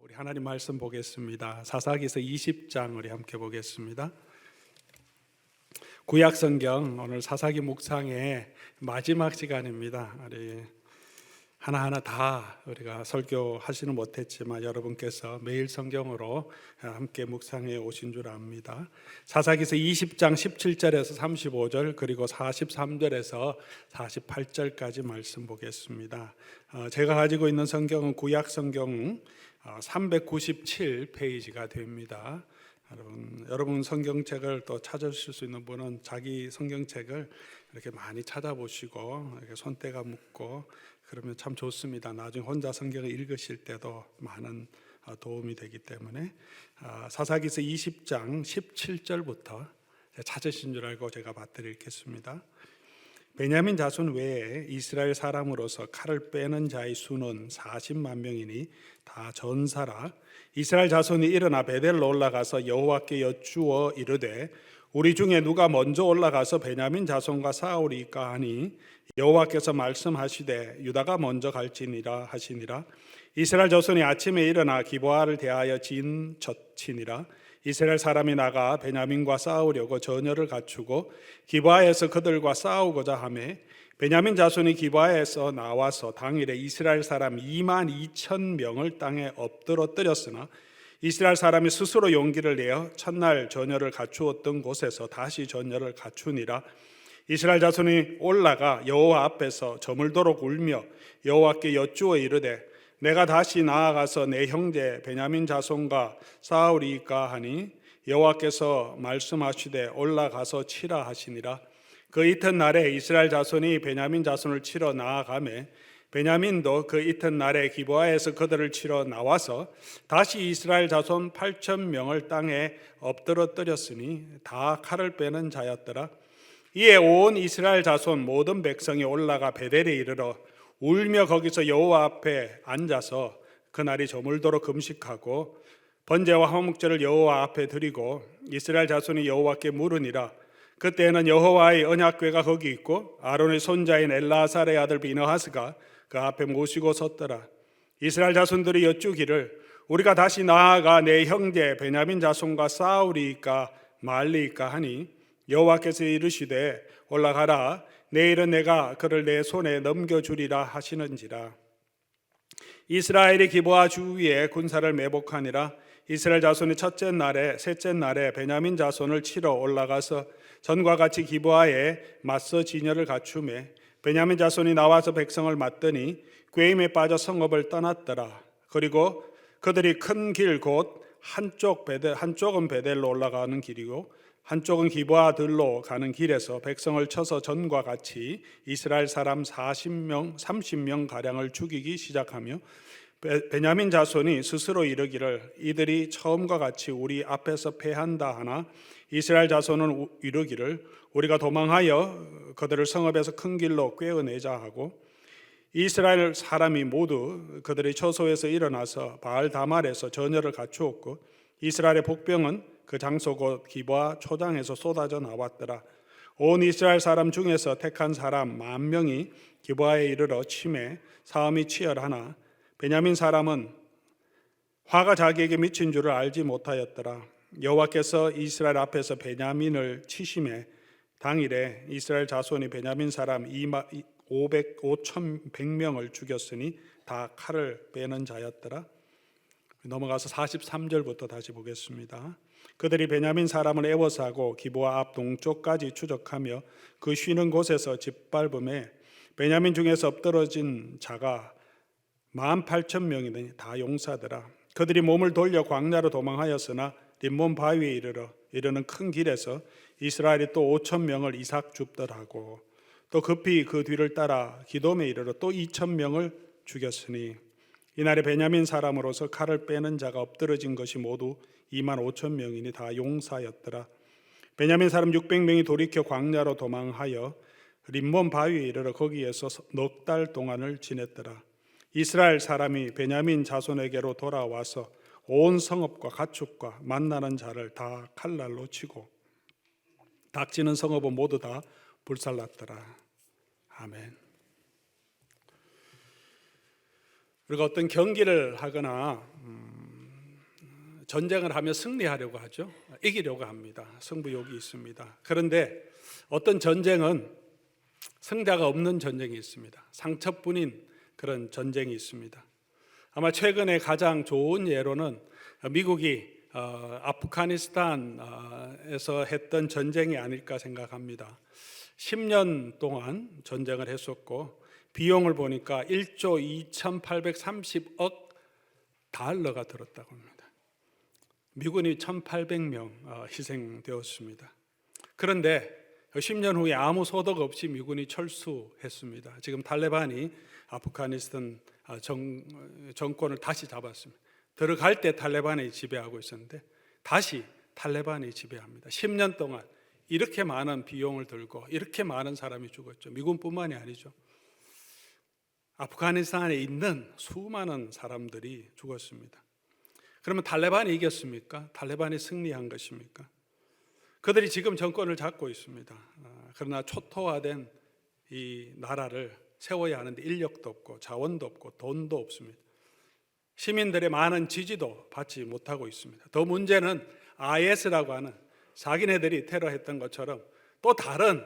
우리 하나님 말씀 보겠습니다. 사사기서 20장 우리 함께 보겠습니다. 구약 성경 오늘 사사기 묵상의 마지막 시간입니다. 우리 하나하나 다 우리가 설교하지는 못했지만 여러분께서 매일 성경으로 함께 묵상해 오신 줄 압니다. 사사기서 20장 17절에서 35절 그리고 43절에서 48절까지 말씀 보겠습니다. 제가 가지고 있는 성경은 구약 성경 397페이지가 됩니다. 여러분 성경책을 또 찾으실 수 있는 분은 자기 성경책을 이렇게 많이 찾아보시고 이렇게 손때가 묻고 그러면 참 좋습니다. 나중에 혼자 성경을 읽으실 때도 많은 도움이 되기 때문에 사사기서 20장 17절부터 찾으신 줄 알고 제가 받드리겠습니다. 베냐민 자손 외에 이스라엘 사람으로서 칼을 빼는 자의 수는 40만 명이니 다 전사라. 이스라엘 자손이 일어나 베델로 올라가서 여호와께 여쭈어 이르되 우리 중에 누가 먼저 올라가서 베냐민 자손과 싸우리까 하니 여호와께서 말씀하시되 유다가 먼저 갈지니라 하시니라. 이스라엘 자손이 아침에 일어나 기브아를 대하여 진쳤치니라. 이스라엘 사람이 나가 베냐민과 싸우려고 전열을 갖추고 기브아에서 그들과 싸우고자 하매 베냐민 자손이 기브아에서 나와서 당일에 이스라엘 사람 2만 2천 명을 땅에 엎드러뜨렸으나 이스라엘 사람이 스스로 용기를 내어 첫날 전열을 갖추었던 곳에서 다시 전열을 갖추니라. 이스라엘 자손이 올라가 여호와 앞에서 저물도록 울며 여호와께 여쭈어 이르되 내가 다시 나아가서 내 형제 베냐민 자손과 싸우리이까 하니 여호와께서 말씀하시되 올라가서 치라 하시니라. 그 이튿날에 이스라엘 자손이 베냐민 자손을 치러 나아가매 베냐민도 그 이튿날에 기브아에서 그들을 치러 나와서 다시 이스라엘 자손 8천 명을 땅에 엎드러뜨렸으니 다 칼을 빼는 자였더라. 이에 온 이스라엘 자손 모든 백성이 올라가 베델에 이르러 울며 거기서 여호와 앞에 앉아서 그날이 저물도록 금식하고 번제와 화목제를 여호와 앞에 드리고 이스라엘 자손이 여호와께 물으니라. 그때에는 여호와의 언약궤가 거기 있고 아론의 손자인 엘라사의 아들 비느하스가 그 앞에 모시고 섰더라. 이스라엘 자손들이 여쭈기를 우리가 다시 나아가 내 형제 베냐민 자손과 싸우리이까 말리이까 하니 여호와께서 이르시되 올라가라. 내일은 내가 그를 내 손에 넘겨주리라 하시는지라. 이스라엘이 기브아 주위에 군사를 매복하니라. 이스라엘 자손이 첫째 날에 셋째 날에 베냐민 자손을 치러 올라가서 전과 같이 기브아에 맞서 진열을 갖추매 베냐민 자손이 나와서 백성을 맞더니 꾀임에 빠져 성읍을 떠났더라. 그리고 그들이 큰 길 곧 한쪽은 베델로 올라가는 길이고 한쪽은 기브아 들로 가는 길에서 백성을 쳐서 전과 같이 이스라엘 사람 30명 가량을 죽이기 시작하며 베냐민 자손이 스스로 이르기를 이들이 처음과 같이 우리 앞에서 패한다 하나 이스라엘 자손은 이르기를 우리가 도망하여 그들을 성읍에서 큰 길로 꿰어내자 하고 이스라엘 사람이 모두 그들의 처소에서 일어나서 바알 다말에서 전열을 갖추었고 이스라엘의 복병은 그 장소 곧 기브아 초장에서 쏟아져 나왔더라. 온 이스라엘 사람 중에서 택한 사람 10,000명이 기브아에 이르러 치매 싸움이 치열하나 베냐민 사람은 화가 자기에게 미친 줄을 알지 못하였더라. 여호와께서 이스라엘 앞에서 베냐민을 치심에 당일에 이스라엘 자손이 베냐민 사람 5,100명을 죽였으니 다 칼을 빼는 자였더라. 넘어가서 43절부터 다시 보겠습니다. 그들이 베냐민 사람을 애워싸고 기브아 앞 동쪽까지 추적하며 그 쉬는 곳에서 짓밟음에 베냐민 중에서 엎드러진 자가 18,000명이니 다 용사더라. 그들이 몸을 돌려 광야로 도망하였으나 림몬 바위에 이르는 큰 길에서 이스라엘이 또 5,000명을 이삭 줍더라고. 또 급히 그 뒤를 따라 기돔에 이르러 또 2,000명을 죽였으니 이날에 베냐민 사람으로서 칼을 빼는 자가 엎드러진 것이 모두 25,000명이니 다 용사였더라. 베냐민 사람 600명이 돌이켜 광야로 도망하여 림몬 바위에 이르러 거기에서 넉 달 동안을 지냈더라. 이스라엘 사람이 베냐민 자손에게로 돌아와서 온 성읍과 가축과 만나는 자를 다 칼날로 치고 닥치는 성읍은 모두 다 불살랐더라. 아멘. 우리가 어떤 경기를 하거나 전쟁을 하며 승리하려고 하죠. 이기려고 합니다. 승부욕이 있습니다. 그런데 어떤 전쟁은 승자가 없는 전쟁이 있습니다. 상처뿐인 그런 전쟁이 있습니다. 아마 최근에 가장 좋은 예로는 미국이 아프가니스탄에서 했던 전쟁이 아닐까 생각합니다. 10년 동안 전쟁을 했었고 비용을 보니까 1조 2,830억 달러가 들었다고 합니다. 미군이 1,800명 희생되었습니다. 그런데 10년 후에 아무 소득 없이 미군이 철수했습니다. 지금 탈레반이 아프가니스탄 정권을 다시 잡았습니다. 들어갈 때 탈레반이 지배하고 있었는데 다시 탈레반이 지배합니다. 10년 동안 이렇게 많은 비용을 들고 이렇게 많은 사람이 죽었죠. 미군뿐만이 아니죠. 아프가니스탄에 있는 수많은 사람들이 죽었습니다. 그러면 탈레반이 이겼습니까? 탈레반이 승리한 것입니까? 그들이 지금 정권을 잡고 있습니다. 그러나 초토화된 이 나라를 세워야 하는데 인력도 없고 자원도 없고 돈도 없습니다. 시민들의 많은 지지도 받지 못하고 있습니다. 더 문제는 IS라고 하는 자기네들이 테러했던 것처럼 또 다른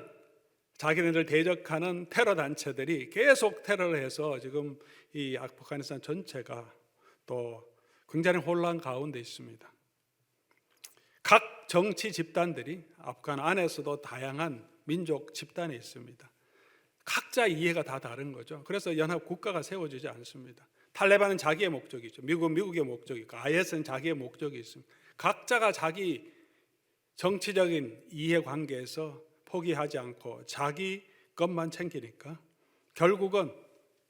자기네들 대적하는 테러 단체들이 계속 테러를 해서 지금 이 아프가니스탄 전체가 또 굉장히 혼란 가운데 있습니다. 각 정치 집단들이 아프간 안에서도 다양한 민족 집단이 있습니다. 각자 이해가 다 다른 거죠. 그래서 연합 국가가 세워지지 않습니다. 탈레반은 자기의 목적이죠. 미국은 미국의 목적이 있고 IS는 자기의 목적이 있습니다. 각자가 자기 정치적인 이해관계에서 포기하지 않고 자기 것만 챙기니까 결국은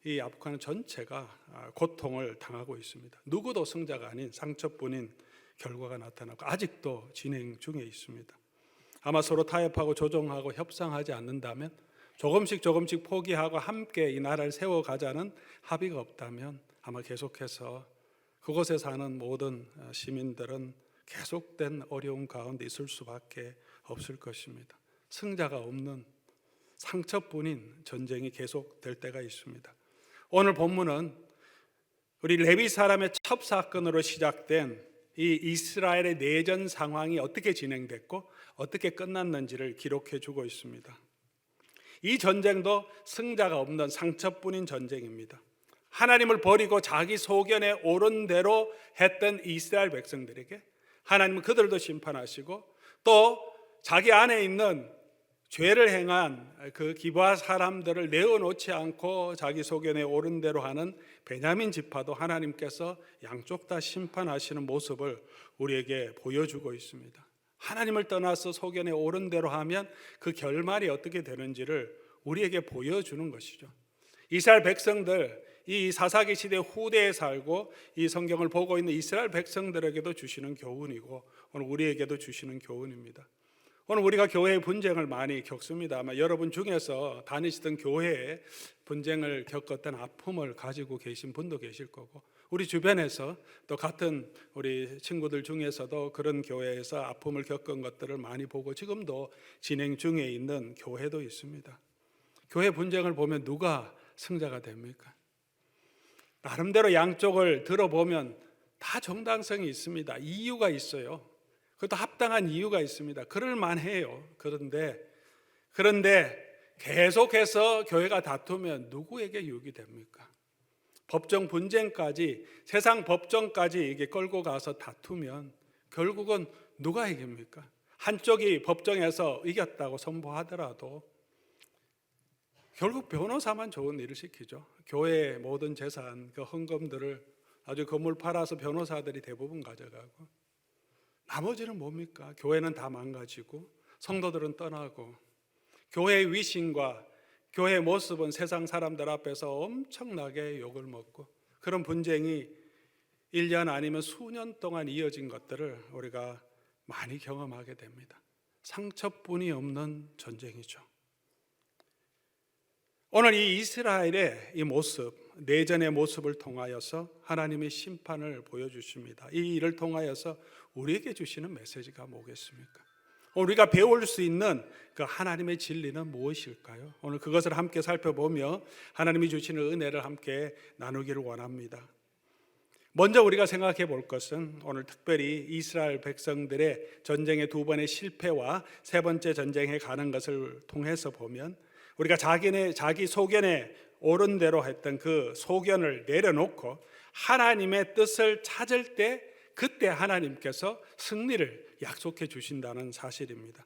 이 아프간 전체가 고통을 당하고 있습니다. 누구도 승자가 아닌 상처뿐인 결과가 나타나고 아직도 진행 중에 있습니다. 아마 서로 타협하고 조정하고 협상하지 않는다면 조금씩 포기하고 함께 이 나라를 세워가자는 합의가 없다면 아마 계속해서 그곳에 사는 모든 시민들은 계속된 어려움 가운데 있을 수밖에 없을 것입니다. 승자가 없는 상처뿐인 전쟁이 계속될 때가 있습니다. 오늘 본문은 우리 레위 사람의 첩사건으로 시작된 이 이스라엘의 내전 상황이 어떻게 진행됐고 어떻게 끝났는지를 기록해 주고 있습니다. 이 전쟁도 승자가 없는 상처뿐인 전쟁입니다. 하나님을 버리고 자기 소견에 옳은 대로 했던 이스라엘 백성들에게 하나님은 그들도 심판하시고 또 자기 안에 있는 죄를 행한 그 기브아 사람들을 내어놓지 않고 자기 소견에 옳은 대로 하는 베냐민 지파도 하나님께서 양쪽 다 심판하시는 모습을 우리에게 보여주고 있습니다. 하나님을 떠나서 소견에 옳은 대로 하면 그 결말이 어떻게 되는지를 우리에게 보여주는 것이죠. 이스라엘 백성들, 이 사사기 시대 후대에 살고 이 성경을 보고 있는 이스라엘 백성들에게도 주시는 교훈이고 오늘 우리에게도 주시는 교훈입니다. 오늘 우리가 교회의 분쟁을 많이 겪습니다. 아마 여러분 중에서 다니시던 교회에 분쟁을 겪었던 아픔을 가지고 계신 분도 계실 거고 우리 주변에서 또 같은 우리 친구들 중에서도 그런 교회에서 아픔을 겪은 것들을 많이 보고 지금도 진행 중에 있는 교회도 있습니다. 교회 분쟁을 보면 누가 승자가 됩니까? 나름대로 양쪽을 들어보면 다 정당성이 있습니다. 이유가 있어요. 그것도 합당한 이유가 있습니다. 그럴 만해요. 그런데 계속해서 교회가 다투면 누구에게 유익이 됩니까? 법정 분쟁까지 세상 법정까지 이게 끌고 가서 다투면 결국은 누가 이깁니까? 한쪽이 법정에서 이겼다고 선포하더라도 결국 변호사만 좋은 일을 시키죠. 교회의 모든 재산, 그 헌금들을 아주 건물 팔아서 변호사들이 대부분 가져가고 나머지는 뭡니까? 교회는 다 망가지고 성도들은 떠나고 교회의 위신과 교회의 모습은 세상 사람들 앞에서 엄청나게 욕을 먹고 그런 분쟁이 1년 아니면 수년 동안 이어진 것들을 우리가 많이 경험하게 됩니다. 상처뿐이 없는 전쟁이죠. 오늘 이 이스라엘의 이 모습, 내전의 모습을 통하여서 하나님의 심판을 보여주십니다. 이 일을 통하여서 우리에게 주시는 메시지가 뭐겠습니까? 우리가 배울 수 있는 그 하나님의 진리는 무엇일까요? 오늘 그것을 함께 살펴보며 하나님이 주시는 은혜를 함께 나누기를 원합니다. 먼저 우리가 생각해 볼 것은 오늘 특별히 이스라엘 백성들의 전쟁의 두 번의 실패와 세 번째 전쟁에 가는 것을 통해서 보면 우리가 자기 소견에 옳은 대로 했던 그 소견을 내려놓고 하나님의 뜻을 찾을 때 그때 하나님께서 승리를 약속해 주신다는 사실입니다.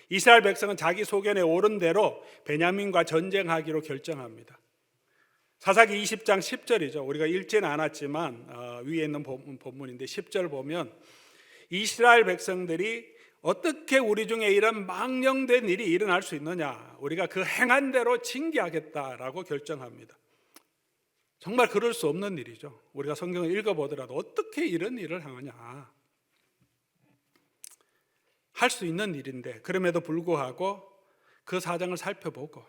이스라엘 백성은 자기 소견에 옳은 대로 베냐민과 전쟁하기로 결정합니다. 사사기 20장 10절이죠. 우리가 읽지는 않았지만 위에 있는 본문인데 10절 보면 이스라엘 백성들이 어떻게 우리 중에 이런 망령된 일이 일어날 수 있느냐, 우리가 그 행한 대로 징계하겠다라고 결정합니다. 정말 그럴 수 없는 일이죠. 우리가 성경을 읽어보더라도 어떻게 이런 일을 하느냐, 할 수 있는 일인데 그럼에도 불구하고 그 사정을 살펴보고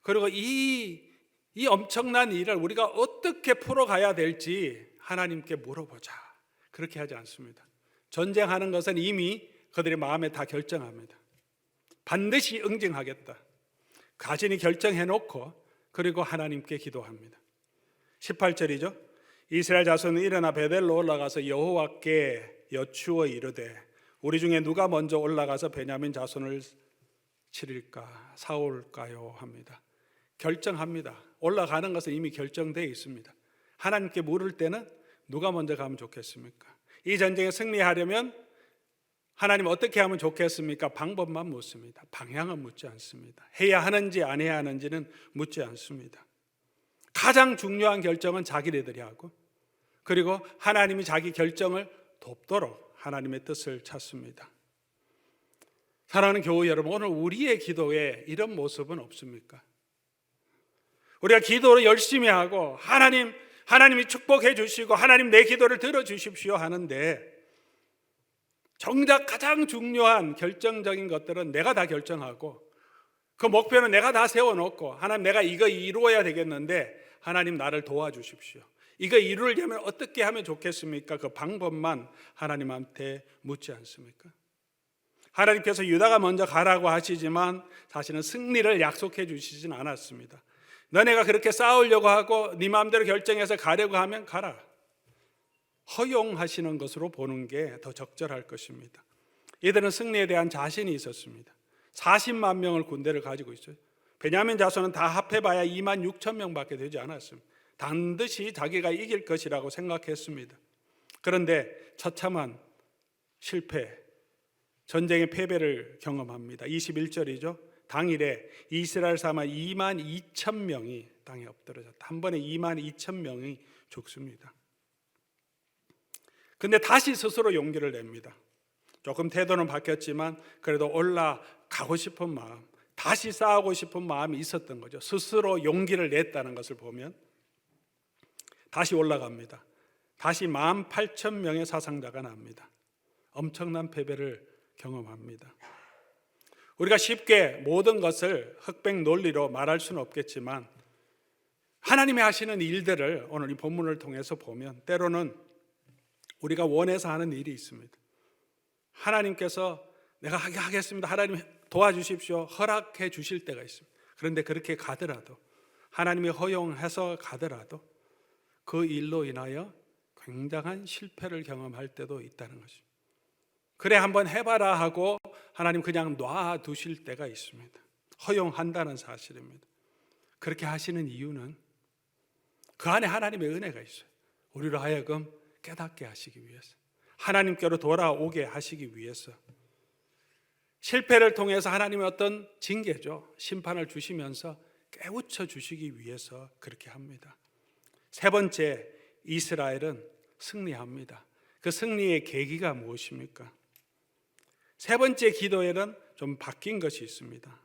그리고 이 엄청난 일을 우리가 어떻게 풀어가야 될지 하나님께 물어보자, 그렇게 하지 않습니다. 전쟁하는 것은 이미 그들의 마음에 다 결정합니다. 반드시 응징하겠다 가진히 결정해놓고 그리고 하나님께 기도합니다. 18절이죠. 이스라엘 자손은 일어나 베델로 올라가서 여호와께 여쭈어 이르되 우리 중에 누가 먼저 올라가서 베냐민 자손을 치릴까 사올까요 합니다. 결정합니다. 올라가는 것은 이미 결정되어 있습니다. 하나님께 물을 때는 누가 먼저 가면 좋겠습니까? 이 전쟁에 승리하려면 하나님 어떻게 하면 좋겠습니까? 방법만 묻습니다. 방향은 묻지 않습니다. 해야 하는지 안 해야 하는지는 묻지 않습니다. 가장 중요한 결정은 자기네들이 하고 그리고 하나님이 자기 결정을 돕도록 하나님의 뜻을 찾습니다. 사랑하는 교회 여러분, 오늘 우리의 기도에 이런 모습은 없습니까? 우리가 기도를 열심히 하고 하나님이 축복해 주시고 하나님 내 기도를 들어주십시오 하는데 정작 가장 중요한 결정적인 것들은 내가 다 결정하고 그 목표는 내가 다 세워놓고 하나님 내가 이거 이루어야 되겠는데 하나님 나를 도와주십시오. 이거 이루려면 어떻게 하면 좋겠습니까? 그 방법만 하나님한테 묻지 않습니까? 하나님께서 유다가 먼저 가라고 하시지만 사실은 승리를 약속해 주시진 않았습니다. 너네가 그렇게 싸우려고 하고 네 마음대로 결정해서 가려고 하면 가라, 허용하시는 것으로 보는 게 더 적절할 것입니다. 이들은 승리에 대한 자신이 있었습니다. 40만 명을 군대를 가지고 있어요. 베냐민 자손은 다 합해봐야 2만 6천 명밖에 되지 않았습니다. 반드시 자기가 이길 것이라고 생각했습니다. 그런데 처참한 실패, 전쟁의 패배를 경험합니다. 21절이죠. 당일에 이스라엘 사람 2만 2천 명이 땅에 엎드러졌다. 한 번에 2만 2천 명이 죽습니다. 근데 다시 스스로 용기를 냅니다. 조금 태도는 바뀌었지만 그래도 올라가고 싶은 마음, 다시 싸우고 싶은 마음이 있었던 거죠. 스스로 용기를 냈다는 것을 보면 다시 올라갑니다. 다시 18,000명의 사상자가 납니다. 엄청난 패배를 경험합니다. 우리가 쉽게 모든 것을 흑백 논리로 말할 수는 없겠지만 하나님이 하시는 일들을 오늘 이 본문을 통해서 보면 때로는 우리가 원해서 하는 일이 있습니다. 하나님께서 내가 하게 하겠습니다, 하나님 도와주십시오, 허락해 주실 때가 있습니다. 그런데 그렇게 가더라도 하나님이 허용해서 가더라도 그 일로 인하여 굉장한 실패를 경험할 때도 있다는 것입니다. 그래 한번 해봐라 하고 하나님 그냥 놔두실 때가 있습니다. 허용한다는 사실입니다. 그렇게 하시는 이유는 그 안에 하나님의 은혜가 있어요. 우리로 하여금 깨닫게 하시기 위해서, 하나님께로 돌아오게 하시기 위해서, 실패를 통해서 하나님의 어떤 징계죠, 심판을 주시면서 깨우쳐 주시기 위해서 그렇게 합니다. 세 번째, 이스라엘은 승리합니다. 그 승리의 계기가 무엇입니까? 세 번째 기도에는 좀 바뀐 것이 있습니다.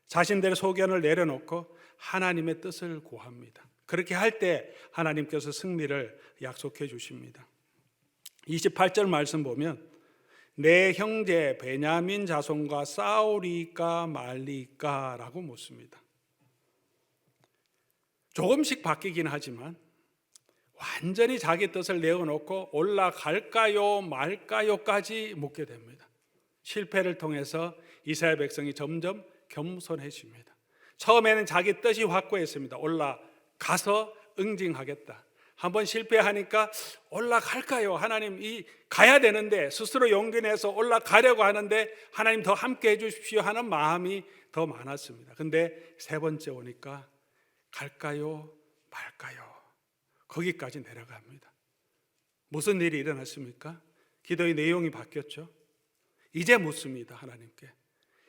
자신들의 소견을 내려놓고 하나님의 뜻을 구합니다. 그렇게 할 때 하나님께서 승리를 약속해 주십니다. 28절 말씀 보면 내 형제 베냐민 자손과 싸우리까 말리까 라고 묻습니다. 조금씩 바뀌긴 하지만 완전히 자기 뜻을 내어놓고 올라갈까요 말까요까지 묻게 됩니다. 실패를 통해서 이스라엘 백성이 점점 겸손해집니다. 처음에는 자기 뜻이 확고했습니다. 올라가서 응징하겠다, 한번 실패하니까 올라갈까요? 하나님, 가야 되는데 스스로 용기 내서 올라가려고 하는데 하나님 더 함께 해주십시오 하는 마음이 더 많았습니다. 근데 세 번째 오니까 갈까요? 말까요? 거기까지 내려갑니다. 무슨 일이 일어났습니까? 기도의 내용이 바뀌었죠. 이제 묻습니다. 하나님께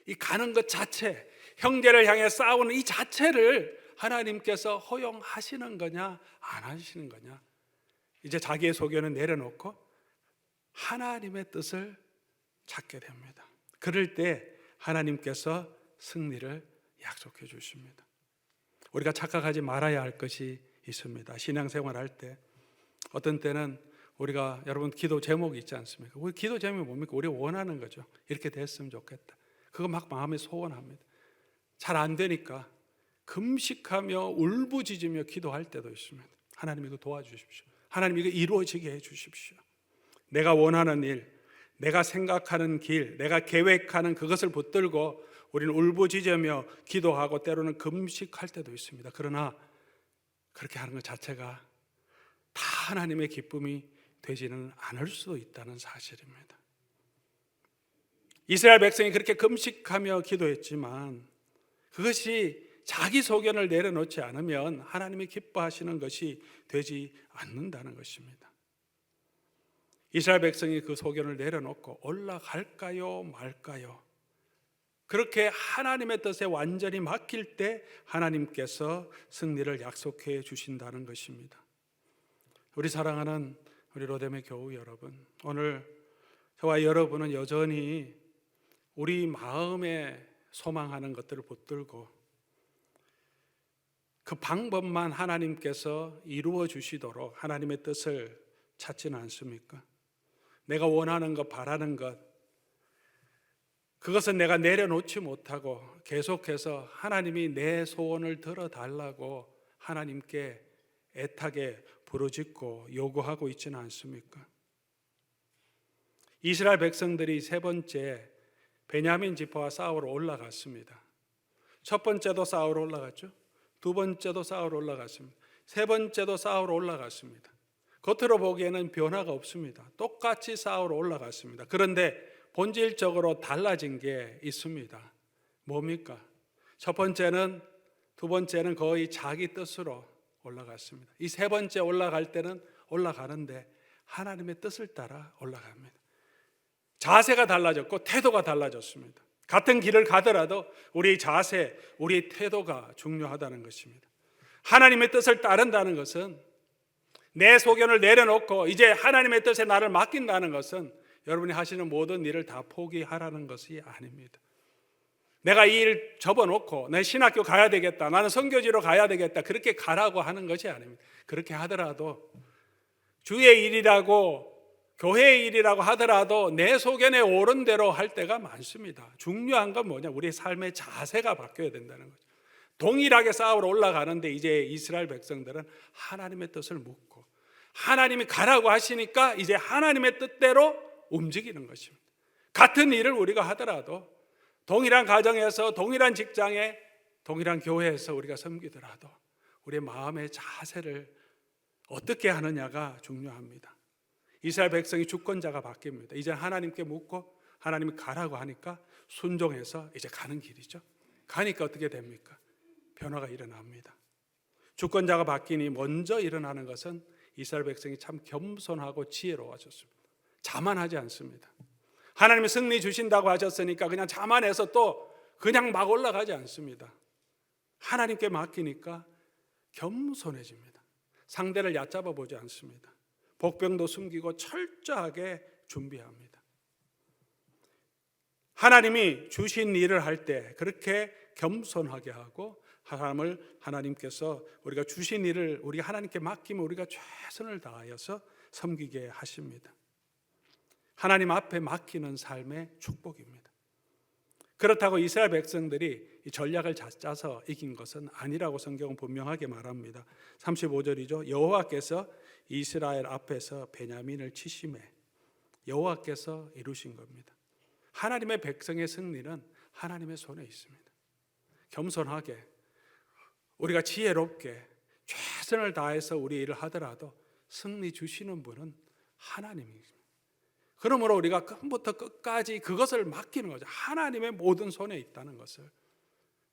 이 가는 것 자체, 형제를 향해 싸우는 이 자체를 하나님께서 허용하시는 거냐 안 하시는 거냐. 이제 자기의 소견을 내려놓고 하나님의 뜻을 찾게 됩니다. 그럴 때 하나님께서 승리를 약속해 주십니다. 우리가 착각하지 말아야 할 것이 있습니다. 신앙생활할 때 어떤 때는 우리가, 여러분 기도 제목이 있지 않습니까? 우리 기도 제목이 뭡니까? 우리가 원하는 거죠. 이렇게 됐으면 좋겠다. 그거 막 마음에 소원합니다. 잘 안 되니까 금식하며 울부짖으며 기도할 때도 있습니다. 하나님 이거 도와주십시오. 하나님 이거 이루어지게 해주십시오. 내가 원하는 일, 내가 생각하는 길, 내가 계획하는 그것을 붙들고 우리는 울부짖으며 기도하고 때로는 금식할 때도 있습니다. 그러나 그렇게 하는 것 자체가 다 하나님의 기쁨이 되지는 않을 수도 있다는 사실입니다. 이스라엘 백성이 그렇게 금식하며 기도했지만 그것이 자기 소견을 내려놓지 않으면 하나님이 기뻐하시는 것이 되지 않는다는 것입니다. 이스라엘 백성이 그 소견을 내려놓고 올라갈까요 말까요? 그렇게 하나님의 뜻에 완전히 맡길 때 하나님께서 승리를 약속해 주신다는 것입니다. 우리 사랑하는 우리 로뎀의 교우 여러분, 오늘 저와 여러분은 여전히 우리 마음에 소망하는 것들을 붙들고 그 방법만 하나님께서 이루어 주시도록 하나님의 뜻을 찾지는 않습니까? 내가 원하는 것, 바라는 것, 그것은 내가 내려놓지 못하고 계속해서 하나님이 내 소원을 들어달라고 하나님께 애타게 부르짖고 요구하고 있지는 않습니까? 이스라엘 백성들이 세 번째 베냐민 지파와 싸우러 올라갔습니다. 첫 번째도 싸우러 올라갔죠. 두 번째도 싸우러 올라갔습니다. 세 번째도 싸우러 올라갔습니다. 겉으로 보기에는 변화가 없습니다. 똑같이 싸우러 올라갔습니다. 그런데 본질적으로 달라진 게 있습니다. 뭡니까? 첫 번째는, 두 번째는 거의 자기 뜻으로 올라갔습니다. 이 세 번째 올라갈 때는 올라가는데 하나님의 뜻을 따라 올라갑니다. 자세가 달라졌고 태도가 달라졌습니다. 같은 길을 가더라도 우리 자세, 우리 태도가 중요하다는 것입니다. 하나님의 뜻을 따른다는 것은, 내 소견을 내려놓고 이제 하나님의 뜻에 나를 맡긴다는 것은 여러분이 하시는 모든 일을 다 포기하라는 것이 아닙니다. 내가 이 일 접어놓고 내 신학교 가야 되겠다, 나는 선교지로 가야 되겠다, 그렇게 가라고 하는 것이 아닙니다. 그렇게 하더라도, 주의 일이라고 교회의 일이라고 하더라도 내 소견에 옳은 대로 할 때가 많습니다. 중요한 건 뭐냐? 우리의 삶의 자세가 바뀌어야 된다는 거죠. 동일하게 싸우러 올라가는데 이제 이스라엘 백성들은 하나님의 뜻을 묻고 하나님이 가라고 하시니까 이제 하나님의 뜻대로 움직이는 것입니다. 같은 일을 우리가 하더라도, 동일한 가정에서, 동일한 직장에, 동일한 교회에서 우리가 섬기더라도 우리의 마음의 자세를 어떻게 하느냐가 중요합니다. 이스라엘 백성이 주권자가 바뀝니다. 이제 하나님께 묻고 하나님이 가라고 하니까 순종해서 이제 가는 길이죠. 가니까 어떻게 됩니까? 변화가 일어납니다. 주권자가 바뀌니 먼저 일어나는 것은 이스라엘 백성이 참 겸손하고 지혜로워졌습니다. 자만하지 않습니다. 하나님이 승리 주신다고 하셨으니까 그냥 자만해서 또 그냥 막 올라가지 않습니다. 하나님께 맡기니까 겸손해집니다. 상대를 얕잡아 보지 않습니다. 복병도 숨기고 철저하게 준비합니다. 하나님이 주신 일을 할 때 그렇게 겸손하게 하고, 사람을 하나님께서 우리가 주신 일을 우리가 하나님께 맡기면 우리가 최선을 다하여서 섬기게 하십니다. 하나님 앞에 맡기는 삶의 축복입니다. 그렇다고 이스라엘 백성들이 이 전략을 짜서 이긴 것은 아니라고 성경은 분명하게 말합니다. 35절이죠. 여호와께서 이스라엘 앞에서 베냐민을 치심해 여호와께서 이루신 겁니다. 하나님의 백성의 승리는 하나님의 손에 있습니다. 겸손하게, 우리가 지혜롭게 최선을 다해서 우리 일을 하더라도 승리 주시는 분은 하나님입니다. 그러므로 우리가 처음부터 끝까지 그것을 맡기는 거죠. 하나님의 모든 손에 있다는 것을.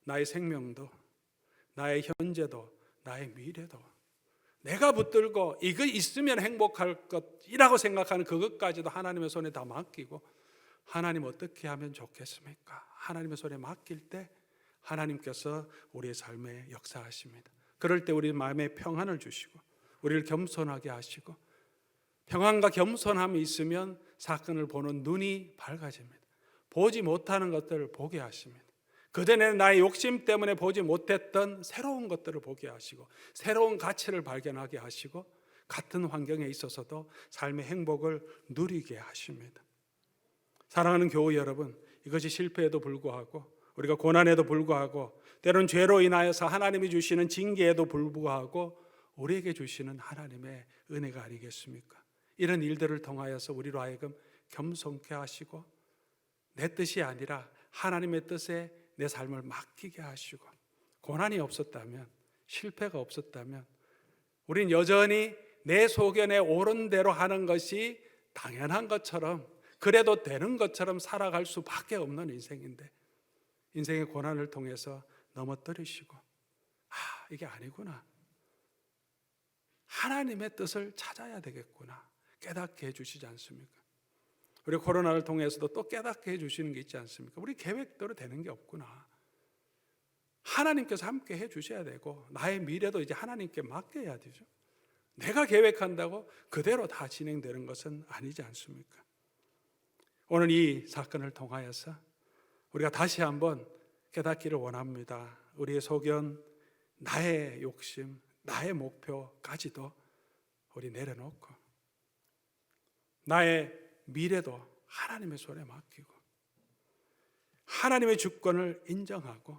나의 생명도, 나의 현재도, 나의 미래도 내가 붙들고 이거 있으면 행복할 것이라고 생각하는 그것까지도 하나님의 손에 다 맡기고, 하나님 어떻게 하면 좋겠습니까? 하나님의 손에 맡길 때 하나님께서 우리의 삶에 역사하십니다. 그럴 때 우리 마음에 평안을 주시고 우리를 겸손하게 하시고, 평안과 겸손함이 있으면 사건을 보는 눈이 밝아집니다. 보지 못하는 것들을 보게 하십니다. 그전에는 나의 욕심 때문에 보지 못했던 새로운 것들을 보게 하시고, 새로운 가치를 발견하게 하시고, 같은 환경에 있어서도 삶의 행복을 누리게 하십니다. 사랑하는 교우 여러분, 이것이 실패에도 불구하고, 우리가 고난에도 불구하고, 때로는 죄로 인하여서 하나님이 주시는 징계에도 불구하고 우리에게 주시는 하나님의 은혜가 아니겠습니까? 이런 일들을 통하여서 우리로 하여금 겸손케 하시고, 내 뜻이 아니라 하나님의 뜻에 내 삶을 맡기게 하시고, 고난이 없었다면, 실패가 없었다면 우린 여전히 내 소견에 옳은 대로 하는 것이 당연한 것처럼, 그래도 되는 것처럼 살아갈 수밖에 없는 인생인데, 인생의 고난을 통해서 넘어뜨리시고, 이게 아니구나, 하나님의 뜻을 찾아야 되겠구나 깨닫게 해주시지 않습니까? 우리 코로나를 통해서도 또 깨닫게 해주시는 게 있지 않습니까? 우리 계획대로 되는 게 없구나, 하나님께서 함께 해주셔야 되고, 나의 미래도 이제 하나님께 맡겨야 되죠. 내가 계획한다고 그대로 다 진행되는 것은 아니지 않습니까? 오늘 이 사건을 통하여서 우리가 다시 한번 깨닫기를 원합니다. 우리의 소견, 나의 욕심, 나의 목표까지도 우리 내려놓고, 나의 미래도 하나님의 손에 맡기고, 하나님의 주권을 인정하고,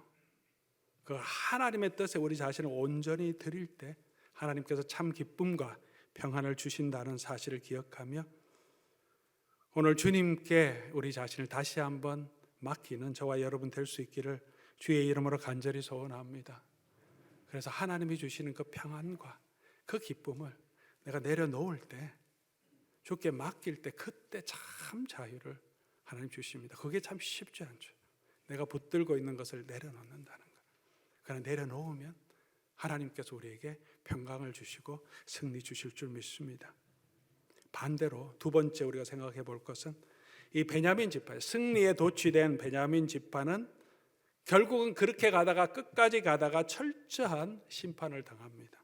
그 하나님의 뜻에 우리 자신을 온전히 드릴 때 하나님께서 참 기쁨과 평안을 주신다는 사실을 기억하며, 오늘 주님께 우리 자신을 다시 한번 맡기는 저와 여러분 될 수 있기를 주의 이름으로 간절히 소원합니다. 그래서 하나님이 주시는 그 평안과 그 기쁨을 내가 내려놓을 때, 주께 맡길 때, 그때 참 자유를 하나님 주십니다. 그게 참 쉽지 않죠. 내가 붙들고 있는 것을 내려놓는다는 것. 그러나 내려놓으면 하나님께서 우리에게 평강을 주시고 승리 주실 줄 믿습니다. 반대로 두 번째 우리가 생각해 볼 것은, 이 베냐민 지파, 승리에 도취된 베냐민 지파는 결국은 그렇게 가다가 끝까지 가다가 철저한 심판을 당합니다.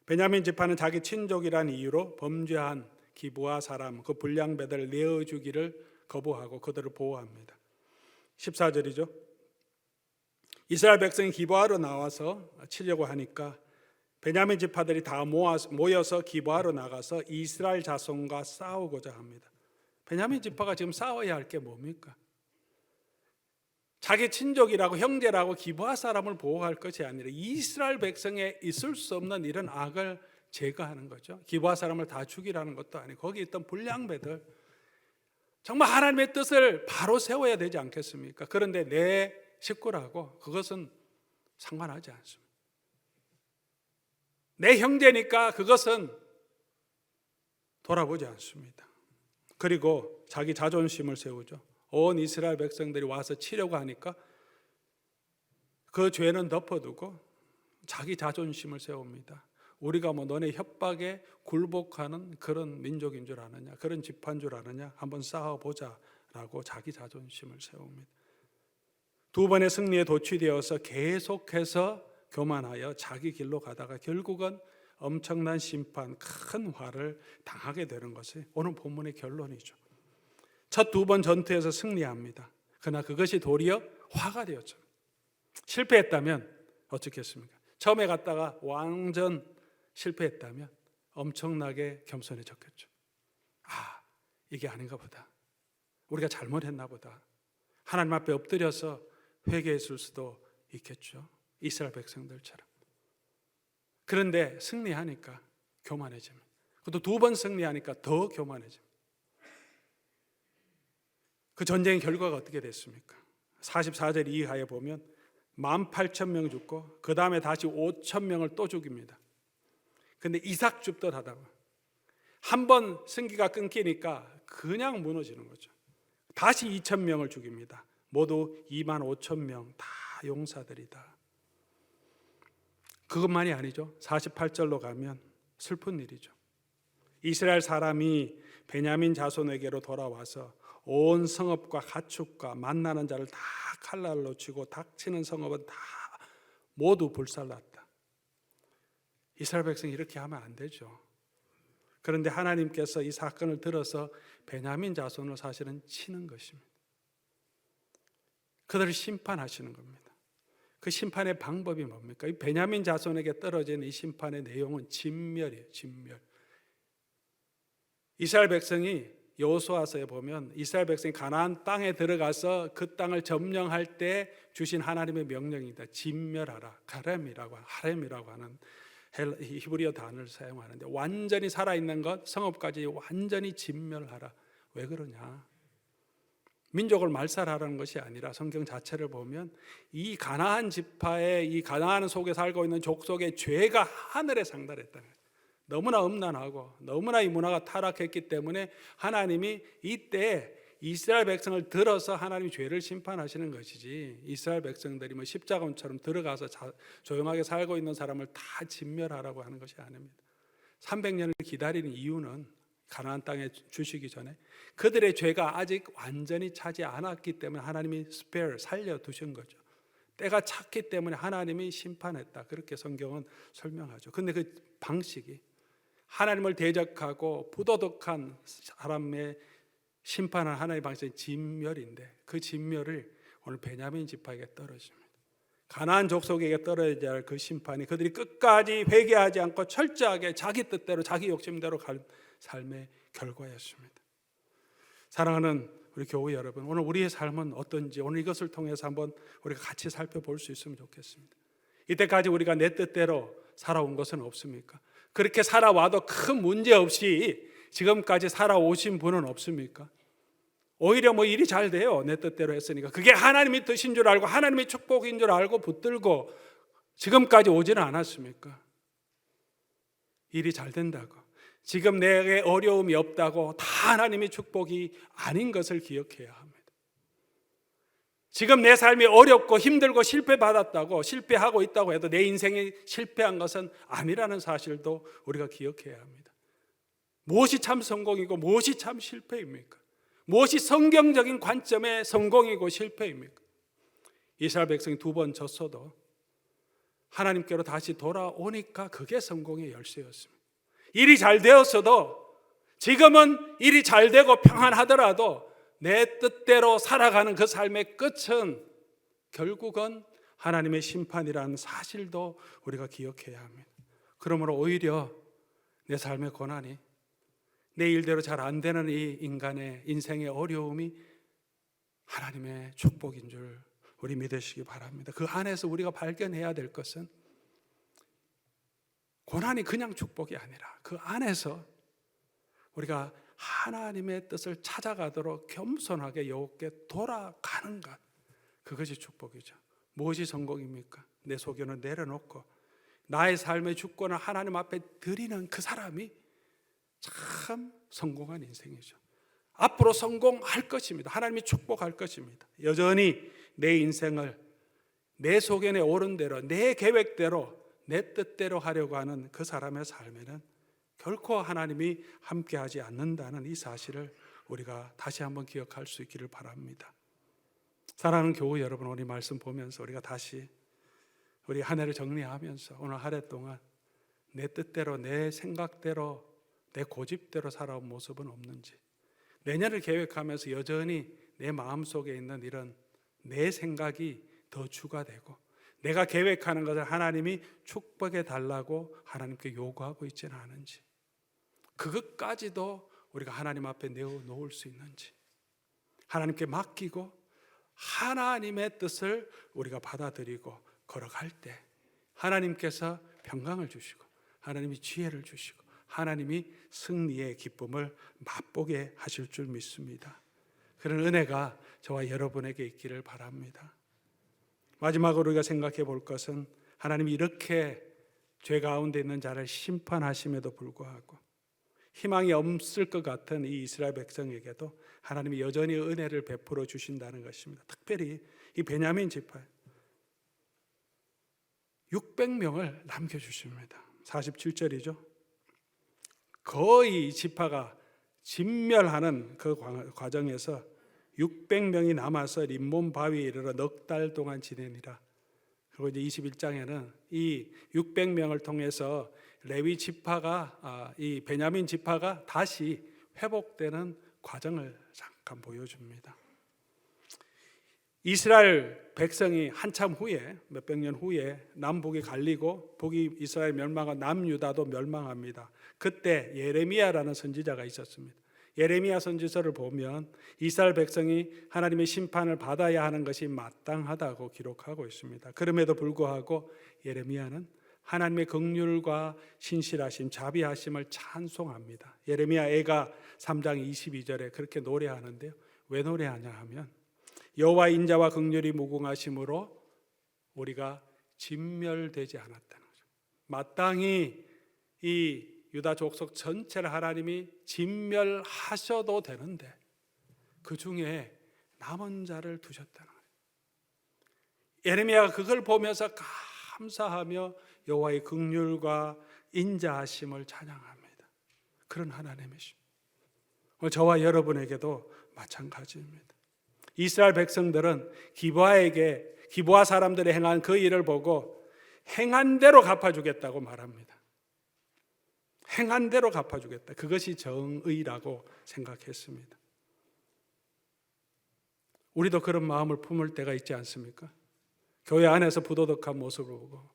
베냐민 지파는 자기 친족이란 이유로 범죄한 기브아 사람, 그 불량배들을 내어주기를 거부하고 그들을 보호합니다. 14절이죠. 이스라엘 백성이 기브아로 나와서 치려고 하니까 베냐민 지파들이 다 모여서 기브아로 나가서 이스라엘 자손과 싸우고자 합니다. 베냐민 지파가 지금 싸워야 할 게 뭡니까? 자기 친족이라고 형제라고 기브아 사람을 보호할 것이 아니라 이스라엘 백성에 있을 수 없는 이런 악을 제거하는 거죠. 기브아 사람을 다 죽이라는 것도 아니고 거기 있던 불량배들, 정말 하나님의 뜻을 바로 세워야 되지 않겠습니까? 그런데 내 식구라고 그것은 상관하지 않습니다. 내 형제니까 그것은 돌아보지 않습니다. 그리고 자기 자존심을 세우죠. 온 이스라엘 백성들이 와서 치려고 하니까 그 죄는 덮어두고 자기 자존심을 세웁니다. 우리가 뭐 너네 협박에 굴복하는 그런 민족인 줄 아느냐, 그런 집화인 줄 아느냐, 한번 싸워보자라고 자기 자존심을 세웁니다. 두 번의 승리에 도취되어서 계속해서 교만하여 자기 길로 가다가 결국은 엄청난 심판, 큰 화를 당하게 되는 것이 오늘 본문의 결론이죠. 첫 두 번 전투에서 승리합니다. 그러나 그것이 도리어 화가 되었죠. 실패했다면 어떻겠습니까? 처음에 갔다가 완전 실패했다면 엄청나게 겸손해졌겠죠. 이게 아닌가 보다, 우리가 잘못했나 보다, 하나님 앞에 엎드려서 회개했을 수도 있겠죠. 이스라엘 백성들처럼. 그런데 승리하니까 교만해집니다. 그것도 두 번 승리하니까 더 교만해집니다. 그 전쟁의 결과가 어떻게 됐습니까? 44절 이하에 보면 18,000명 죽고 그 다음에 다시 5,000명을 또 죽입니다. 근데 이삭 줍듯 하다가 한번 생기가 끊기니까 그냥 무너지는 거죠. 다시 2,000명을 죽입니다. 모두 25,000명 다 용사들이다. 그것만이 아니죠. 48절로 가면 슬픈 일이죠. 이스라엘 사람이 베냐민 자손에게로 돌아와서 온 성읍과 가축과 만나는 자를 다 칼날로 치고 닥치는 성읍은 다 모두 불살랐다. 이스라엘 백성이 이렇게 하면 안 되죠. 그런데 하나님께서 이 사건을 들어서 베냐민 자손을 사실은 치는 것입니다. 그들을 심판하시는 겁니다. 그 심판의 방법이 뭡니까? 이 베냐민 자손에게 떨어진 이 심판의 내용은 진멸이에요. 진멸. 이스라엘 백성이 여호수아서에 보면 이스라엘 백성이 가나안 땅에 들어가서 그 땅을 점령할 때 주신 하나님의 명령이다. 진멸하라. 하렘이라고 하는 히브리어 단어를 사용하는데, 완전히 살아있는 것, 성읍까지 완전히 진멸하라. 왜 그러냐? 민족을 말살하라는 것이 아니라 성경 자체를 보면 이 가나안 지파의, 이 가나안 속에 살고 있는 족속의 죄가 하늘에 상달했다는 거예요. 너무나 음란하고 너무나 이 문화가 타락했기 때문에 하나님이 이때 이스라엘 백성을 들어서 하나님이 죄를 심판하시는 것이지, 이스라엘 백성들이 뭐 십자가원처럼 들어가서 조용하게 살고 있는 사람을 다 진멸하라고 하는 것이 아닙니다. 300년을 기다리는 이유는 가나안 땅에 주시기 전에 그들의 죄가 아직 완전히 차지 않았기 때문에 하나님이 살려두신 거죠. 때가 찼기 때문에 하나님이 심판했다. 그렇게 성경은 설명하죠. 그런데 그 방식이 하나님을 대적하고 부도덕한 사람의 심판한 하나님의 방식은 진멸인데, 그 진멸을 오늘 베냐민 지파에게 떨어집니다. 가나안 족속에게 떨어져야 할 그 심판이 그들이 끝까지 회개하지 않고 철저하게 자기 뜻대로 자기 욕심대로 갈 삶의 결과였습니다. 사랑하는 우리 교회 여러분, 오늘 우리의 삶은 어떤지 오늘 이것을 통해서 한번 우리가 같이 살펴볼 수 있으면 좋겠습니다. 이때까지 우리가 내 뜻대로 살아온 것은 없습니까? 그렇게 살아와도 큰 문제 없이 지금까지 살아오신 분은 없습니까? 오히려 뭐 일이 잘 돼요. 내 뜻대로 했으니까. 그게 하나님의 뜻인 줄 알고 하나님의 축복인 줄 알고 붙들고 지금까지 오지는 않았습니까? 일이 잘 된다고, 지금 내게 어려움이 없다고 다 하나님의 축복이 아닌 것을 기억해야 합니다. 지금 내 삶이 어렵고 힘들고 실패받았다고, 실패하고 있다고 해도 내 인생이 실패한 것은 아니라는 사실도 우리가 기억해야 합니다. 무엇이 참 성공이고 무엇이 참 실패입니까? 무엇이 성경적인 관점의 성공이고 실패입니까? 이스라엘 백성이 2번 졌어도 하나님께로 다시 돌아오니까 그게 성공의 열쇠였습니다. 일이 잘 되었어도, 지금은 일이 잘 되고 평안하더라도 내 뜻대로 살아가는 그 삶의 끝은 결국은 하나님의 심판이라는 사실도 우리가 기억해야 합니다. 그러므로 오히려 내 삶의 고난이, 내 일대로 잘 안 되는 이 인간의 인생의 어려움이 하나님의 축복인 줄 우리 믿으시기 바랍니다. 그 안에서 우리가 발견해야 될 것은 고난이 그냥 축복이 아니라 그 안에서 우리가 하나님의 뜻을 찾아가도록 겸손하게 여호와께 돌아가는 것, 그것이 축복이죠. 무엇이 성공입니까? 내 소견을 내려놓고 나의 삶의 주권을 하나님 앞에 드리는 그 사람이 참 성공한 인생이죠. 앞으로 성공할 것입니다. 하나님이 축복할 것입니다. 여전히 내 인생을 내 소견에 오른 대로, 내 계획대로, 내 뜻대로 하려고 하는 그 사람의 삶에는 결코 하나님이 함께하지 않는다는 이 사실을 우리가 다시 한번 기억할 수 있기를 바랍니다. 사랑하는 교우 여러분, 우리 말씀 보면서 우리가 다시 우리 한 해를 정리하면서 오늘 한 해 동안 내 뜻대로, 내 생각대로, 내 고집대로 살아온 모습은 없는지, 내년을 계획하면서 여전히 내 마음속에 있는 이런 내 생각이 더 주가 되고 내가 계획하는 것을 하나님이 축복해 달라고 하나님께 요구하고 있지는 않은지, 그것까지도 우리가 하나님 앞에 내어놓을 수 있는지, 하나님께 맡기고 하나님의 뜻을 우리가 받아들이고 걸어갈 때 하나님께서 평강을 주시고 하나님이 지혜를 주시고 하나님이 승리의 기쁨을 맛보게 하실 줄 믿습니다. 그런 은혜가 저와 여러분에게 있기를 바랍니다. 마지막으로 우리가 생각해 볼 것은, 하나님이 이렇게 죄 가운데 있는 자를 심판하심에도 불구하고 희망이 없을 것 같은 이 이스라엘 백성에게도 하나님이 여전히 은혜를 베풀어 주신다는 것입니다. 특별히 이 베냐민 지파 600명을 남겨주십니다. 47절이죠. 거의 지파가 진멸하는 그 과정에서 600명이 남아서 림몬 바위에 이르러 넉 달 동안 지내니라. 그리고 이제 21장에는 이 600명을 통해서 레위 지파가 이 베냐민 지파가 다시 회복되는 과정을 잠깐 보여줍니다. 이스라엘 백성이 한참 후에 몇백 년 후에 남북이 갈리고 북이 이스라엘 멸망하고 남유다도 멸망합니다. 그때 예레미야라는 선지자가 있었습니다. 예레미야 선지서를 보면 이스라엘 백성이 하나님의 심판을 받아야 하는 것이 마땅하다고 기록하고 있습니다. 그럼에도 불구하고 예레미야는 하나님의 긍휼과 신실하심, 자비하심을 찬송합니다. 예레미야 애가 3장 22절에 그렇게 노래하는데요. 왜 노래하냐 하면 여호와 인자와 긍휼이 무궁하심으로 우리가 진멸되지 않았다는 거죠. 마땅히 이 유다 족속 전체를 하나님이 진멸하셔도 되는데 그 중에 남은 자를 두셨다는 거예요. 예레미야가 그걸 보면서 감사하며 여호와의 긍휼과 인자하심을 찬양합니다. 그런 하나님이십니다. 저와 여러분에게도 마찬가지입니다. 이스라엘 백성들은 기브아 사람들이 행한 그 일을 보고 행한 대로 갚아주겠다고 말합니다. 행한 대로 갚아주겠다. 그것이 정의라고 생각했습니다. 우리도 그런 마음을 품을 때가 있지 않습니까? 교회 안에서 부도덕한 모습을 보고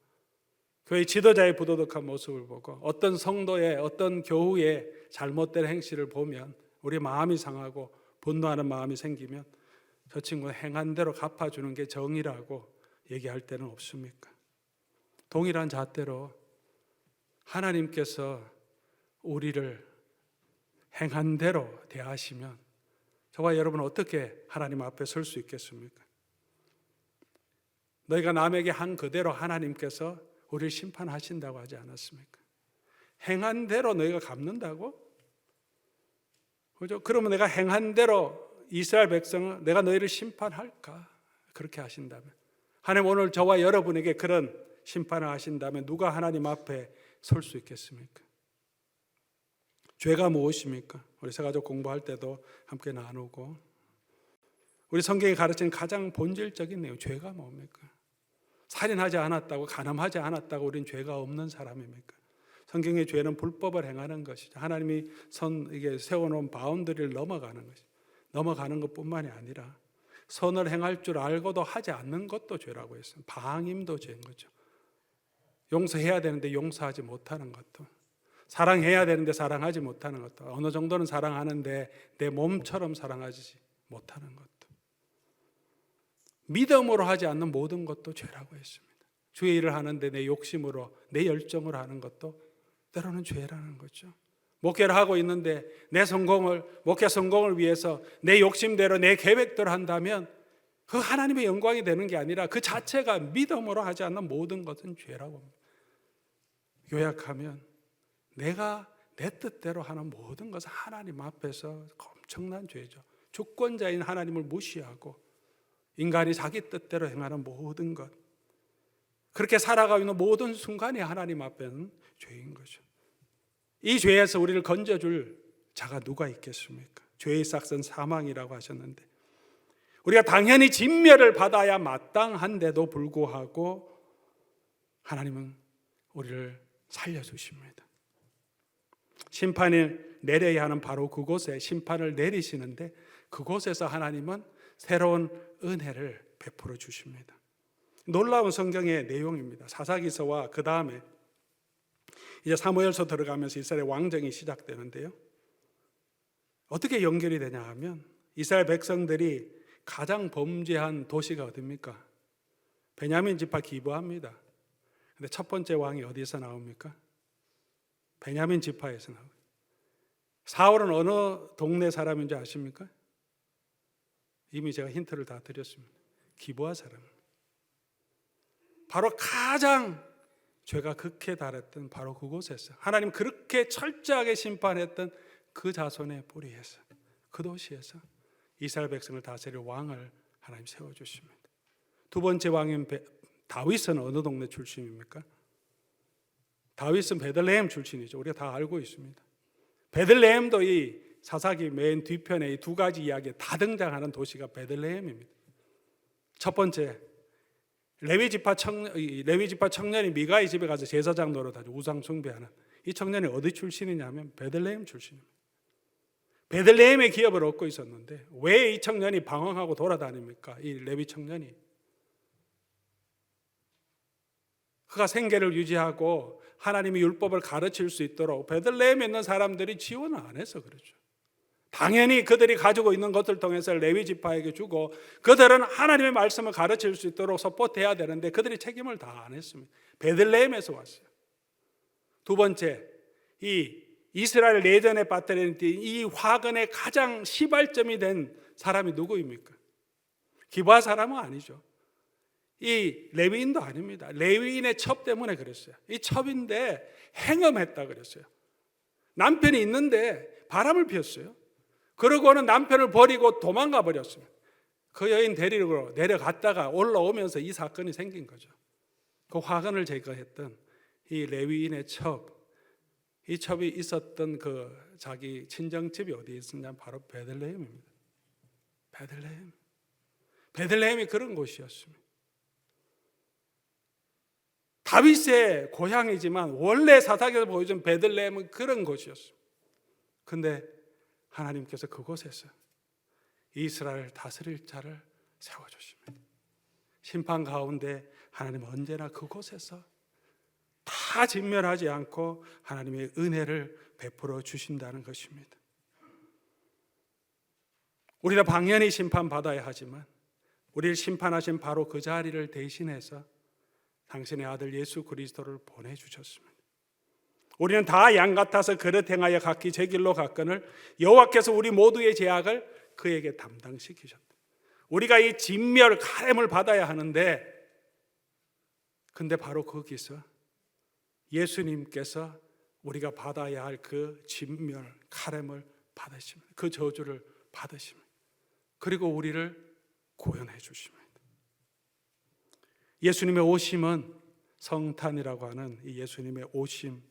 교회 지도자의 부도덕한 모습을 보고 어떤 성도의 어떤 교우의 잘못된 행실을 보면 우리 마음이 상하고 분노하는 마음이 생기면 저 친구는 행한 대로 갚아주는 게 정의라고 얘기할 때는 없습니까? 동일한 잣대로 하나님께서 우리를 행한 대로 대하시면 저와 여러분은 어떻게 하나님 앞에 설 수 있겠습니까? 너희가 남에게 한 그대로 하나님께서 우리를 심판하신다고 하지 않았습니까? 행한 대로 너희가 갚는다고? 그죠? 그러면 내가 행한 대로 이스라엘 백성은 내가 너희를 심판할까? 그렇게 하신다면 하나님 오늘 저와 여러분에게 그런 심판을 하신다면 누가 하나님 앞에 설 수 있겠습니까? 죄가 무엇입니까? 우리 새가족 공부할 때도 함께 나누고 우리 성경이 가르치는 가장 본질적인 내용 죄가 뭡니까? 살인하지 않았다고 간음하지 않았다고 우리는 죄가 없는 사람입니까? 성경의 죄는 불법을 행하는 것이죠. 하나님이 이게 세워놓은 바운더리를 넘어가는 것이죠. 넘어가는 것뿐만이 아니라 선을 행할 줄 알고도 하지 않는 것도 죄라고 했어요. 방임도 죄인 거죠. 용서해야 되는데 용서하지 못하는 것도, 사랑해야 되는데 사랑하지 못하는 것도, 어느 정도는 사랑하는데 내 몸처럼 사랑하지 못하는 것도, 믿음으로 하지 않는 모든 것도 죄라고 했습니다. 주의 일을 하는데 내 욕심으로 내 열정으로 하는 것도 때로는 죄라는 거죠. 목회를 하고 있는데 목회 성공을 위해서 내 욕심대로 내 계획대로 한다면 그 하나님의 영광이 되는 게 아니라 그 자체가 믿음으로 하지 않는 모든 것은 죄라고 합니다. 요약하면 내가 내 뜻대로 하는 모든 것은 하나님 앞에서 엄청난 죄죠. 주권자인 하나님을 무시하고 인간이 자기 뜻대로 행하는 모든 것, 그렇게 살아가고 있는 모든 순간이 하나님 앞에는 죄인 거죠. 이 죄에서 우리를 건져줄 자가 누가 있겠습니까? 죄의 싹은 사망이라고 하셨는데 우리가 당연히 진멸을 받아야 마땅한데도 불구하고 하나님은 우리를 살려주십니다. 심판을 내려야 하는 바로 그곳에 심판을 내리시는데 그곳에서 하나님은 새로운 은혜를 베풀어 주십니다. 놀라운 성경의 내용입니다. 사사기서와 그 다음에 이제 사무엘서 들어가면서 이스라엘 왕정이 시작되는데요. 어떻게 연결이 되냐 하면 이스라엘 백성들이 가장 범죄한 도시가 어디입니까? 베냐민 지파 기브아입니다. 근데 첫 번째 왕이 어디서 나옵니까? 베냐민 지파에서 나옵니다. 사울은 어느 동네 사람인지 아십니까? 이미 제가 힌트를 다 드렸습니다. 기브아 사람. 바로 가장 죄가 극에 달했던 바로 그곳에서 하나님 그렇게 철저하게 심판했던 그 자손의 뿌리에서, 그 도시에서 이스라엘 백성을 다스릴 왕을 하나님 세워주십니다. 두 번째 왕인 다윗은 어느 동네 출신입니까? 다윗은 베들레헴 출신이죠. 우리가 다 알고 있습니다. 베들레헴도 이 사사기 맨 뒤편에 이 두 가지 이야기에 다 등장하는 도시가 베들레헴입니다. 첫 번째, 레위지파 청년이 미가의 집에 가서 제사장 노릇하죠. 우상 숭배하는 이 청년이 어디 출신이냐면 베들레헴 출신입니다. 베들레헴의 기업을 얻고 있었는데 왜 이 청년이 방황하고 돌아다닙니까? 이 레위 청년이 그가 생계를 유지하고 하나님의 율법을 가르칠 수 있도록 베들레헴에 있는 사람들이 지원을 안 해서 그렇죠. 당연히 그들이 가지고 있는 것을 통해서 레위 지파에게 주고 그들은 하나님의 말씀을 가르칠 수 있도록 서포트해야 되는데 그들이 책임을 다 안 했습니다. 베들레헴에서 왔어요. 두 번째, 이 이스라엘 내전에 빠뜨린 이 화근의 가장 시발점이 된 사람이 누구입니까? 기브아 사람은 아니죠. 이 레위인도 아닙니다. 레위인의 첩 때문에 그랬어요. 이 첩인데 행음했다 그랬어요. 남편이 있는데 바람을 피웠어요. 그러고는 남편을 버리고 도망가 버렸습니다. 그 여인 데리러 내려갔다가 올라오면서 이 사건이 생긴 거죠. 그 화근을 제거했던 이 레위인의 첩, 이 첩이 있었던 그 자기 친정집이 어디에 있었냐면 바로 베들레헴입니다. 베들레헴이 그런 곳이었습니다. 다윗의 고향이지만 원래 사사기에서 보여준 베들레헴은 그런 곳이었습니다. 근데 하나님께서 그곳에서 이스라엘 다스릴 자를 세워주십니다. 심판 가운데 하나님은 언제나 그곳에서 다 진멸하지 않고 하나님의 은혜를 베풀어 주신다는 것입니다. 우리가 당연히 심판받아야 하지만 우리를 심판하신 바로 그 자리를 대신해서 당신의 아들 예수 그리스도를 보내주셨습니다. 우리는 다 양 같아서 그릇 행하여 각기 제 길로 갔거늘 여호와께서 우리 모두의 죄악을 그에게 담당시키셨다. 우리가 이 진멸 카렘을 받아야 하는데 근데 바로 거기서 예수님께서 우리가 받아야 할 그 진멸 카렘을 받으십니다. 그 저주를 받으십니다. 그리고 우리를 구원해 주십니다. 예수님의 오심은 성탄이라고 하는 이 예수님의 오심,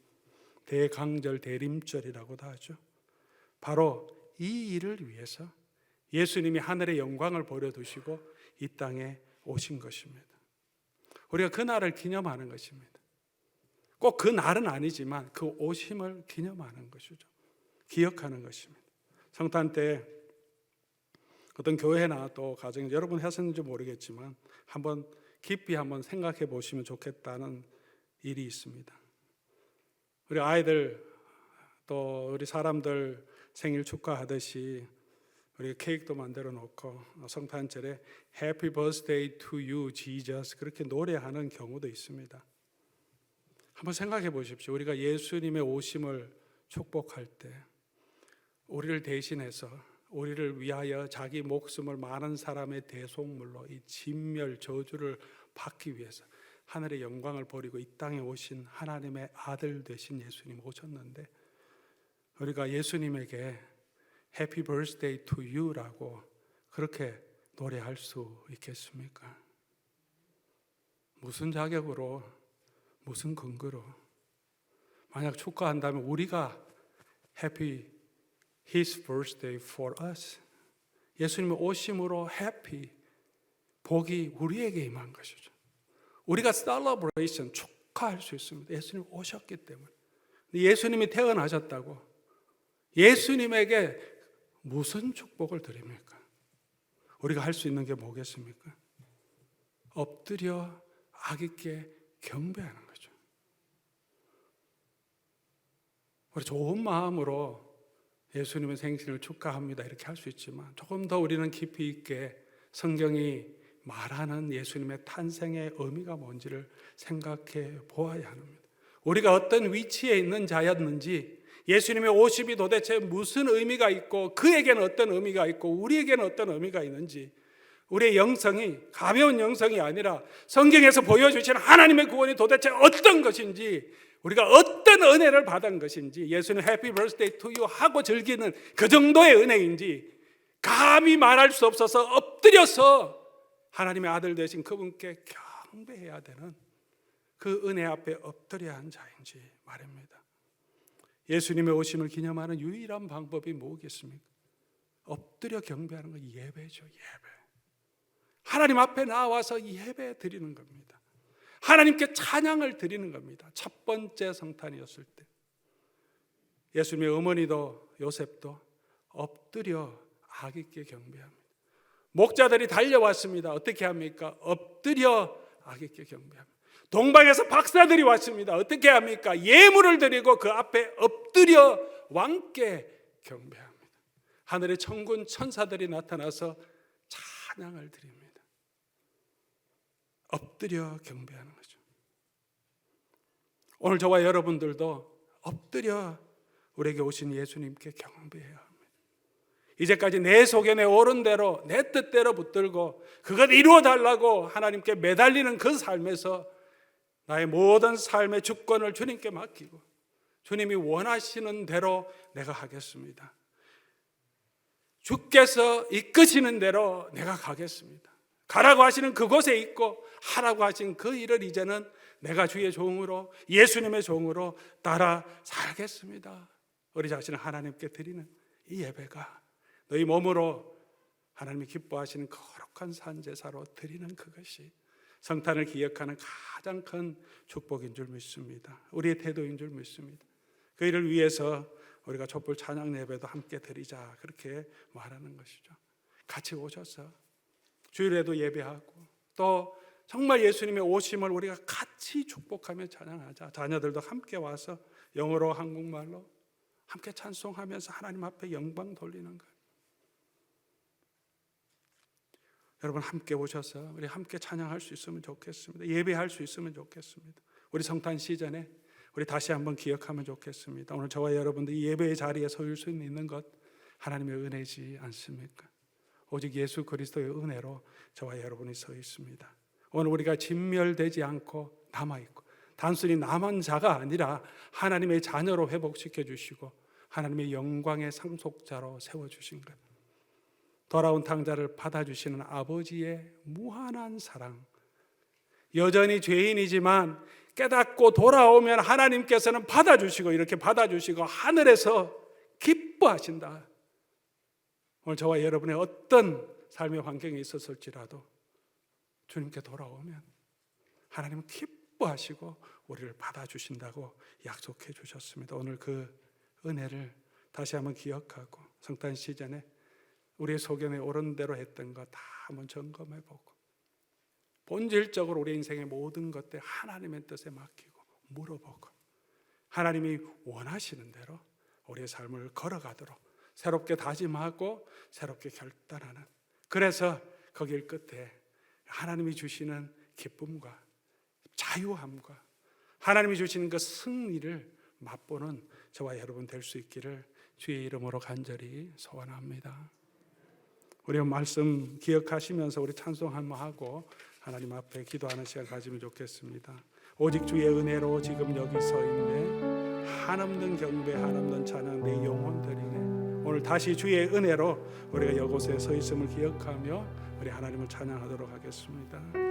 대강절 대림절이라고도 하죠. 바로 이 일을 위해서 예수님이 하늘의 영광을 버려두시고 이 땅에 오신 것입니다. 우리가 그 날을 기념하는 것입니다. 꼭 그 날은 아니지만 그 오심을 기념하는 것이죠. 기억하는 것입니다. 성탄 때 어떤 교회나 또 가정, 여러분 하셨는지 모르겠지만 깊이 한번 생각해 보시면 좋겠다는 일이 있습니다. 우리 아이들 또 우리 사람들 생일 축하하듯이 우리 케이크도 만들어 놓고 성탄절에 Happy Birthday to you, Jesus 그렇게 노래하는 경우도 있습니다. 한번 생각해 보십시오. 우리가 예수님의 오심을 축복할 때 우리를 대신해서 우리를 위하여 자기 목숨을 많은 사람의 대속물로 이 진멸 저주를 받기 위해서 하늘의 영광을 버리고 이 땅에 오신 하나님의 아들 되신 예수님 오셨는데 우리가 예수님에게 Happy Birthday to you라고 그렇게 노래할 수 있겠습니까? 무슨 자격으로, 무슨 근거로? 만약 축하한다면 우리가 Happy His birthday for us. 예수님의 오심으로 해피, 복이 우리에게 임한 것이죠. 우리가 celebration, 축하할 수 있습니다. 예수님 오셨기 때문에. 예수님이 태어나셨다고 예수님에게 무슨 축복을 드립니까? 우리가 할 수 있는 게 뭐겠습니까? 엎드려 아기께 경배하는 거죠. 우리 좋은 마음으로 예수님의 생신을 축하합니다 이렇게 할 수 있지만 조금 더 우리는 깊이 있게 성경이 말하는 예수님의 탄생의 의미가 뭔지를 생각해 보아야 합니다. 우리가 어떤 위치에 있는 자였는지 예수님의 오심이 도대체 무슨 의미가 있고 그에게는 어떤 의미가 있고 우리에게는 어떤 의미가 있는지 우리의 영성이 가벼운 영성이 아니라 성경에서 보여주시는 하나님의 구원이 도대체 어떤 것인지, 우리가 어떤 은혜를 받은 것인지, 예수님 해피 버스데이 투 유 하고 즐기는 그 정도의 은혜인지 감히 말할 수 없어서 엎드려서 하나님의 아들 되신 그분께 경배해야 되는 그 은혜 앞에 엎드려야 하는 자인지 말입니다. 예수님의 오심을 기념하는 유일한 방법이 뭐겠습니까? 엎드려 경배하는 거, 예배죠. 예배. 하나님 앞에 나와서 예배 드리는 겁니다. 하나님께 찬양을 드리는 겁니다. 첫 번째 성탄이었을 때 예수님의 어머니도 요셉도 엎드려 아기께 경배합니다. 목자들이 달려왔습니다. 어떻게 합니까? 엎드려 아기께 경배합니다. 동방에서 박사들이 왔습니다. 어떻게 합니까? 예물을 드리고 그 앞에 엎드려 왕께 경배합니다. 하늘의 천군 천사들이 나타나서 찬양을 드립니다. 엎드려 경배하는 거죠. 오늘 저와 여러분들도 엎드려 우리에게 오신 예수님께 경배해야 합니다. 이제까지 내 속에 내 옳은 대로 내 뜻대로 붙들고 그것 이루어 달라고 하나님께 매달리는 그 삶에서 나의 모든 삶의 주권을 주님께 맡기고 주님이 원하시는 대로 내가 하겠습니다. 주께서 이끄시는 대로 내가 가겠습니다. 가라고 하시는 그곳에 있고 하라고 하신 그 일을 이제는 내가 주의 종으로, 예수님의 종으로 따라 살겠습니다. 우리 자신을 하나님께 드리는 이 예배가 너희 몸으로 하나님이 기뻐하시는 거룩한 산제사로 드리는 그것이 성탄을 기억하는 가장 큰 축복인 줄 믿습니다. 우리의 태도인 줄 믿습니다. 그 일을 위해서 우리가 촛불 찬양 예배도 함께 드리자, 그렇게 말하는 것이죠. 같이 오셔서 주일에도 예배하고 또 정말 예수님의 오심을 우리가 같이 축복하며 찬양하자. 자녀들도 함께 와서 영어로 한국말로 함께 찬송하면서 하나님 앞에 영광 돌리는 거예요. 여러분 함께 오셔서 우리 함께 찬양할 수 있으면 좋겠습니다. 예배할 수 있으면 좋겠습니다. 우리 성탄 시즌에 우리 다시 한번 기억하면 좋겠습니다. 오늘 저와 여러분들 이 예배의 자리에 설 수 있는 것 하나님의 은혜지 않습니까? 오직 예수 그리스도의 은혜로 저와 여러분이 서 있습니다. 오늘 우리가 진멸되지 않고 남아있고 단순히 남은 자가 아니라 하나님의 자녀로 회복시켜 주시고 하나님의 영광의 상속자로 세워주신 것, 돌아온 탕자를 받아주시는 아버지의 무한한 사랑, 여전히 죄인이지만 깨닫고 돌아오면 하나님께서는 받아주시고 이렇게 받아주시고 하늘에서 기뻐하신다. 오늘 저와 여러분의 어떤 삶의 환경에 있었을지라도 주님께 돌아오면 하나님은 기뻐하시고 우리를 받아주신다고 약속해 주셨습니다. 오늘 그 은혜를 다시 한번 기억하고 성탄 시즌에 우리의 소견에 옳은 대로 했던 거 다 한번 점검해보고 본질적으로 우리 인생의 모든 것들 하나님의 뜻에 맡기고 물어보고 하나님이 원하시는 대로 우리의 삶을 걸어가도록 새롭게 다짐하고 새롭게 결단하는, 그래서 그 길 끝에 하나님이 주시는 기쁨과 자유함과 하나님이 주시는 그 승리를 맛보는 저와 여러분 될 수 있기를 주의 이름으로 간절히 소원합니다. 우리 말씀 기억하시면서 우리 찬송 한번 하고 하나님 앞에 기도하는 시간 가지면 좋겠습니다. 오직 주의 은혜로 지금 여기 서 있네, 한없는 경배 한없는 찬양 내 영혼 드리네. 오늘 다시 주의 은혜로 우리가 이곳에 서 있음을 기억하며 우리 하나님을 찬양하도록 하겠습니다.